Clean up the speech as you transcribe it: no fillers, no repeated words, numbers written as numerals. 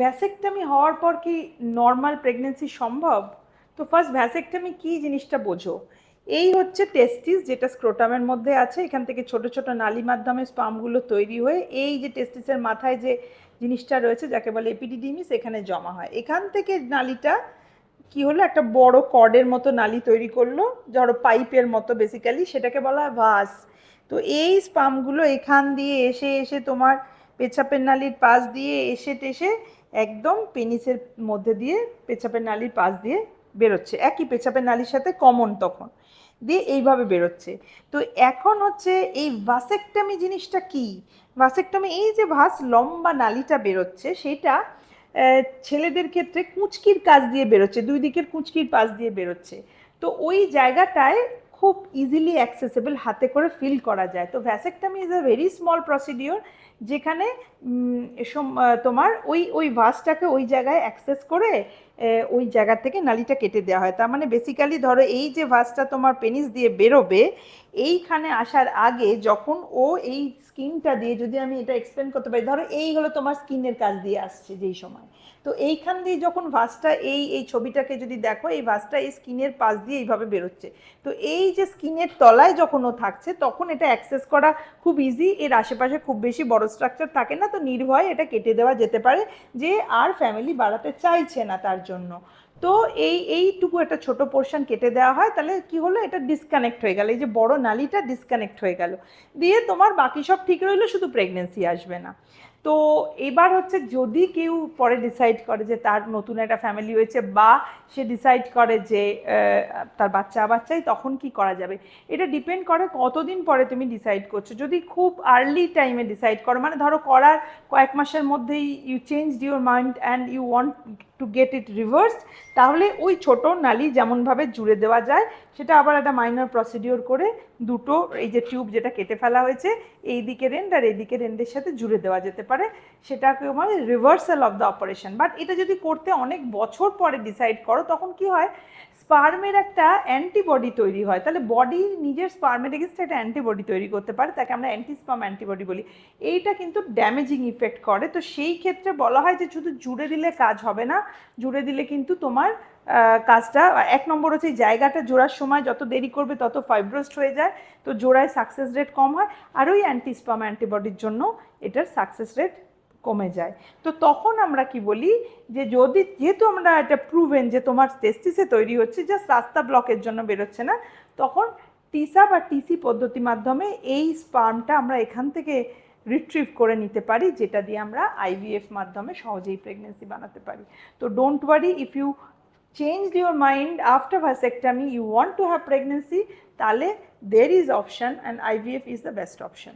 Vasectomy হওয়ার পর কি নর্মাল প্রেগনেন্সি সম্ভব? তো ফার্স্ট ভ্যাসেকটমি কি জিনিসটা বোঝো। এই হচ্ছে টেস্টিস, যেটা স্ক্রোটামের মধ্যে আছে। এখান থেকে ছোট ছোট নালী মাধ্যমে স্পামগুলো তৈরি হয়ে এই যে টেস্টিসের মাথায় যে জিনিসটা রয়েছে যাকে বলে এপিডিডিমিস, এখানে জমা হয়। এখান থেকে নালীটা কি হলো, একটা বড় কর্ডের মতো নালী তৈরি করলো, ধরো পাইপের মতো বেসিক্যালি, সেটাকে বলা হয় ভাস। তো এই স্পামগুলো এখান দিয়ে এসে এসে তোমার পেছাপের নালীর পাশ দিয়ে এসে টেসে একদম পেনিসের মধ্যে দিয়ে পেছাপের নালীর পাশ দিয়ে বেরোচ্ছে, একই পেছাপের নালীর সাথে কমন, তখন দিয়ে এইভাবে বেরোচ্ছে। তো এখন হচ্ছে এই ভাসেকটমি জিনিসটা কি? ভাসেকটমি এই যে ভাস লম্বা নালীটা বেরোচ্ছে, সেটা ছেলেদের ক্ষেত্রে কুঁচকির কাছ দিয়ে বেরোচ্ছে, দুই দিকের কুঁচকির পাশ দিয়ে বেরোচ্ছে। তো ওই জায়গাটায় খুব ইজিলি অ্যাক্সেসেবল, হাতে করে ফিল করা যায়। তো vasectomy is a very small procedure, যেখানে তোমার ওই ওই ভাসটাকে ওই জায়গায় অ্যাক্সেস করে ওই জায়গা থেকে নালীটা কেটে দেওয়া হয়। তার মানে বেসিক্যালি ধরো এই যে ভাসটা তোমার পেনিস দিয়ে বেরোবে, এইখানে আসার আগে যখন ও এই স্কিনটা দিয়ে, যদি আমি এটা এক্সপ্লেন করতে পারি, ধরো এই হলো তোমার স্কিনের কাছ দিয়ে আসছে যেই সময়, তো এইখান দিয়ে যখন ভাসটা এই এই ছবিটাকে যদি দেখো, এই ভাসটা এই স্কিনের পাশ দিয়ে এইভাবে বেরোচ্ছে। তো এই যে স্কিনের তলায় যখন ও থাকছে, তখন এটা অ্যাক্সেস করা খুব ইজি। এর আশেপাশে খুব বেশি বড় স্ট্রাকচার থাকে না, তো নির্ভয়ে এটা কেটে দেওয়া যেতে পারে, যে আর ফ্যামিলি বাড়াতে চাইছে না তার জন্য। তো এইটুকু একটা ছোট পোর্শন কেটে দেওয়া হয়, তাহলে কি হলো, এটা ডিসকানেক্ট হয়ে গেল, এই যে বড় নালীটা ডিসকানেক্ট হয়ে গেল, দিয়ে তোমার বাকি সব ঠিক রইলো, শুধু প্রেগনেন্সি আসবে না। তো এবার হচ্ছে যদি কেউ পরে ডিসাইড করে যে তার নতুন একটা ফ্যামিলি হয়েছে, বা সে ডিসাইড করে যে তার বাচ্চা বাচ্চাই, তখন কি করা যাবে, এটা ডিপেন্ড করে কতদিন পরে তুমি ডিসাইড করছো। যদি খুব আর্লি টাইমে ডিসাইড করো, মানে ধরো করার কয়েক মাসের মধ্যেই you change your mind and you want to get it reversed, তাহলে ওই ছোট নালী যেমনভাবে জুড়ে দেওয়া যায়, সেটা আবার একটা মাইনর প্রসিডিওর করে দুটো এই যে টিউব যেটা কেটে ফেলা হয়েছে, এই দিকের এন্ড আর এই দিকের এন্ডের সাথে জুড়ে দেওয়া যেতে পারে, সেটাকে মানে reversal of the operation. But এটা যদি করতে অনেক বছর পরে ডিসাইড করো, তখন কি হয়, স্পার্মের একটা অ্যান্টিবডি তৈরি হয়, তাহলে বডি নিজের স্পার্মের এগেনস্টে একটা অ্যান্টিবডি তৈরি করতে পারে, তাকে আমরা অ্যান্টিস্পার্ম অ্যান্টিবডি বলি। এইটা কিন্তু ড্যামেজিং ইফেক্ট করে। তো সেই ক্ষেত্রে বলা হয় যে শুধু জুড়ে দিলে কাজ হবে না, জুড়ে দিলে কিন্তু তোমার কাজটা, এক নম্বর হচ্ছে জায়গাটা জোড়ার সময় যত দেরি করবে তত ফাইব্রোস্ট হয়ে যায়, তো জোড়ায় সাকসেস রেট কম হয়, আর ওই অ্যান্টিস্পার্ম অ্যান্টিবডির জন্য এটার সাকসেস রেট কমে যায়। তো তখন আমরা কি বলি, যে যদি যেহেতু আমরা এটা প্রুভেন যে তোমার টেস্টিসে তৈরি হচ্ছে, জাস্ট রাস্তা ব্লকের জন্য বেরোচ্ছে না, তখন টিসা বা টিসি পদ্ধতির মাধ্যমে এই স্পার্মটা আমরা এখান থেকে রিট্রিভ করে নিতে পারি, যেটা দিয়ে আমরা আইভিএফ মাধ্যমে সহজেই প্রেগনেন্সি বানাতে পারি। তো don't worry, if you changed your mind after vasectomy, you want to have pregnancy, তাহলে there is option and IVF is the best option.